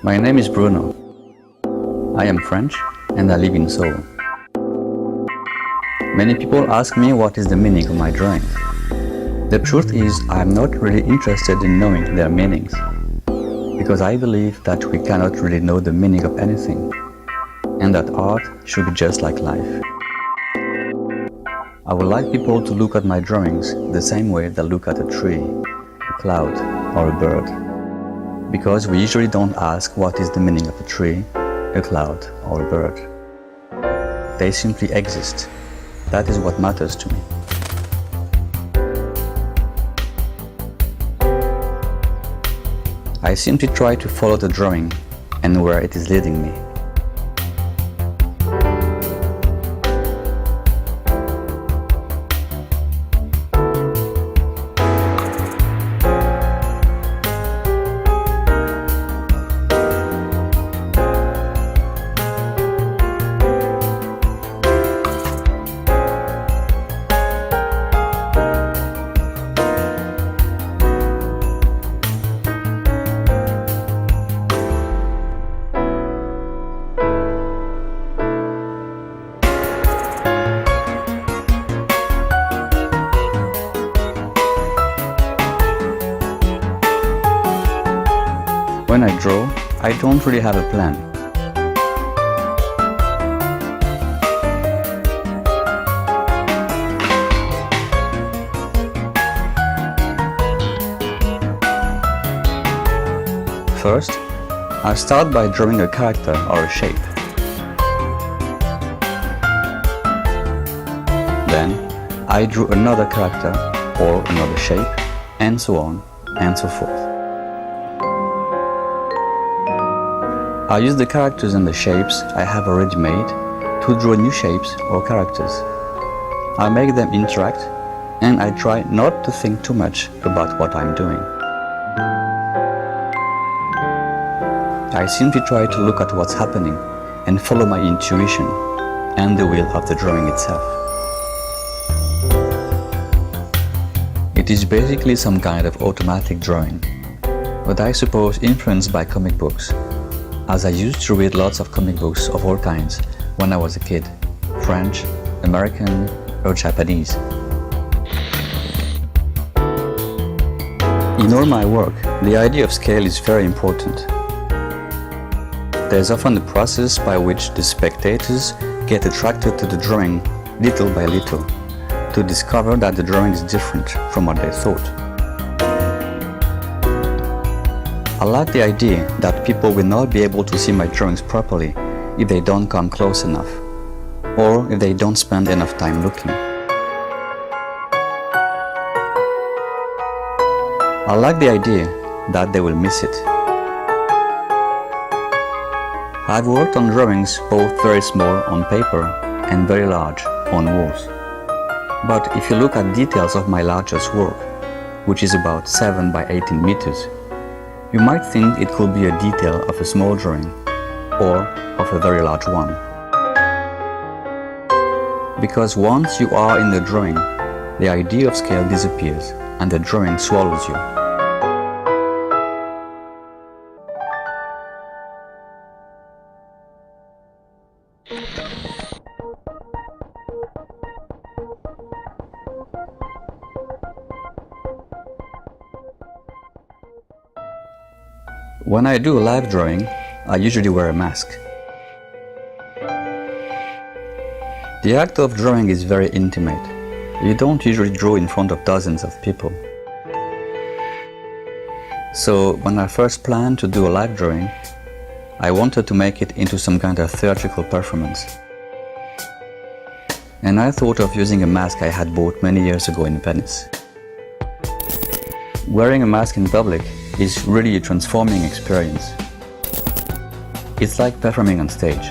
My name is Bruno. I am French and I live in Seoul. Many people ask me what is the meaning of my drawings. The truth is, I am not really interested in knowing their meanings, because I believe that we cannot really know the meaning of anything, and that art should be just like life. I would like people to look at my drawings the same way they look at a tree, a cloud, or a bird. Because we usually don't ask what is the meaning of a tree, a cloud, or a bird. They simply exist. That is what matters to me. I simply try to follow the drawing and where it is leading me. When I draw, I don't really have a plan. First, I start by drawing a character or a shape. Then, I drew another character or another shape, and so on and so forth. I use the characters and the shapes I have already made to draw new shapes or characters. I make them interact, and I try not to think too much about what I'm doing. I simply try to look at what's happening and follow my intuition and the will of the drawing itself. It is basically some kind of automatic drawing, but I suppose influenced by comic books, as I used to read lots of comic books of all kinds when I was a kid, French, American, or Japanese. In all my work, the idea of scale is very important. There's often a process by which the spectators get attracted to the drawing little by little, to discover that the drawing is different from what they thought. I like the idea that people will not be able to see my drawings properly if they don't come close enough, or if they don't spend enough time looking. I like the idea that they will miss it. I've worked on drawings both very small on paper and very large on walls. But if you look at details of my largest work, which is about 7 by 18 meters, you might think it could be a detail of a small drawing or of a very large one. Because once you are in the drawing, the idea of scale disappears and the drawing swallows you. When I do a live drawing, I usually wear a mask. The act of drawing is very intimate. You don't usually draw in front of dozens of people. So when I first planned to do a live drawing, I wanted to make it into some kind of theatrical performance. And I thought of using a mask I had bought many years ago in Venice. Wearing a mask in public is really a transforming experience. It's like performing on stage.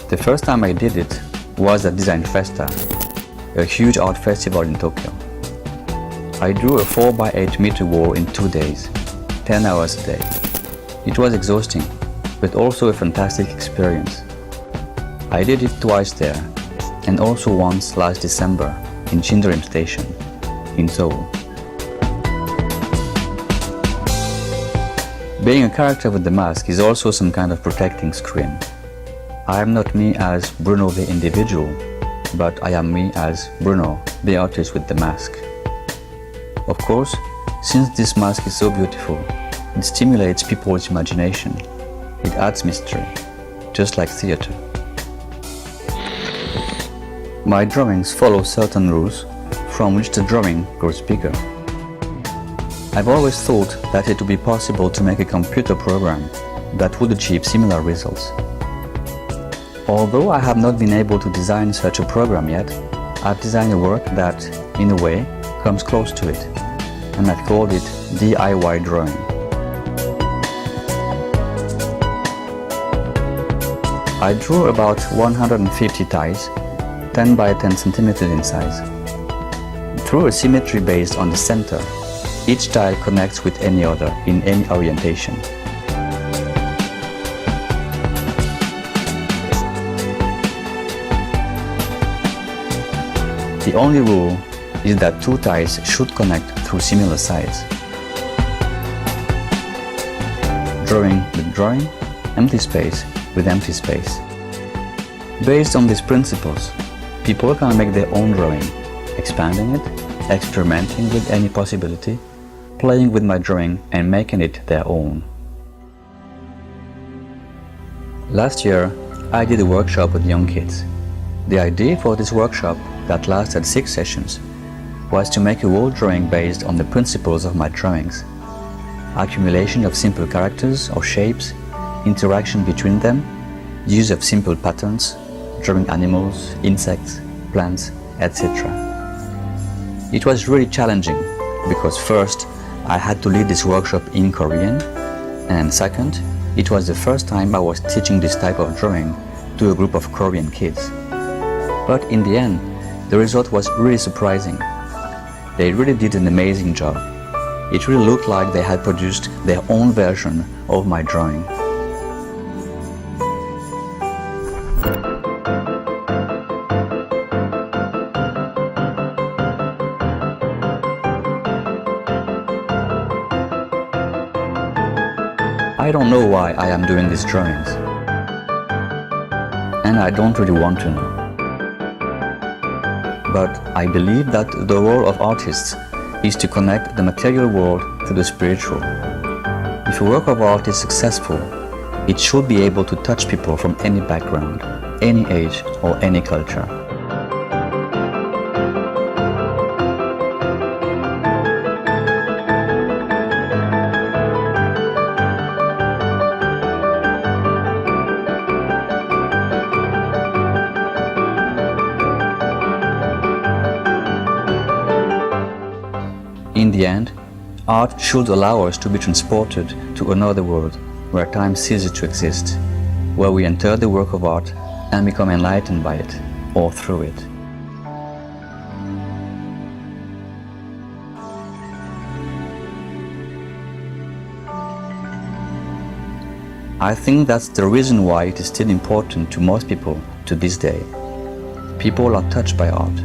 The first time I did it was at Design Festa, a huge art festival in Tokyo. I drew a 4 by 8 meter wall in 2 days, 10 hours a day. It was exhausting, but also a fantastic experience. I did it twice there, and also once last December in Jindarim Station, in Seoul. Being a character with the mask is also some kind of protecting screen. I am not me as Bruno the individual, but I am me as Bruno, the artist with the mask. Of course, since this mask is so beautiful, it stimulates people's imagination. It adds mystery, just like theater. My drawings follow certain rules, from which the drawing grows bigger. I've always thought that it would be possible to make a computer program that would achieve similar results. Although I have not been able to design such a program yet, I've designed a work that, in a way, comes close to it, and I've called it DIY drawing. I drew about 150 tiles, 10 by 10 centimeters in size. Through a symmetry based on the center, each tile connects with any other in any orientation. The only rule is that two tiles should connect through similar sides. Drawing with drawing, empty space with empty space. Based on these principles, people can make their own drawing, expanding it, experimenting with any possibility, playing with my drawing and making it their own. Last year, I did a workshop with young kids. The idea for this workshop, that lasted 6 sessions, was to make a wall drawing based on the principles of my drawings. Accumulation of simple characters or shapes, interaction between them, use of simple patterns, drawing animals, insects, plants, etc. It was really challenging because first, I had to lead this workshop in Korean, and second, it was the first time I was teaching this type of drawing to a group of Korean kids. But in the end, the result was really surprising. They really did an amazing job. It really looked like they had produced their own version of my drawing. I don't know why I am doing these drawings, and I don't really want to know. But I believe that the role of artists is to connect the material world to the spiritual. If a work of art is successful, it should be able to touch people from any background, any age, or any culture. In the end, art should allow us to be transported to another world where time ceases to exist, where we enter the work of art and become enlightened by it or through it. I think that's the reason why it is still important to most people to this day. People are touched by art,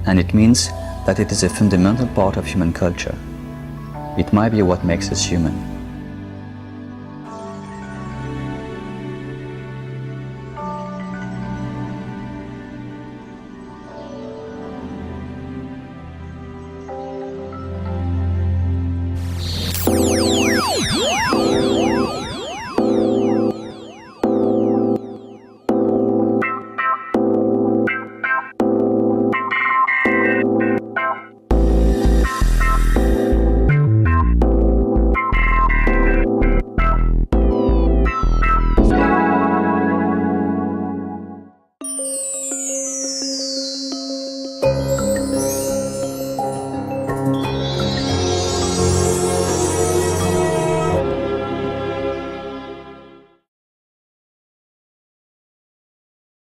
and it means that it is a fundamental part of human culture. It might be what makes us human.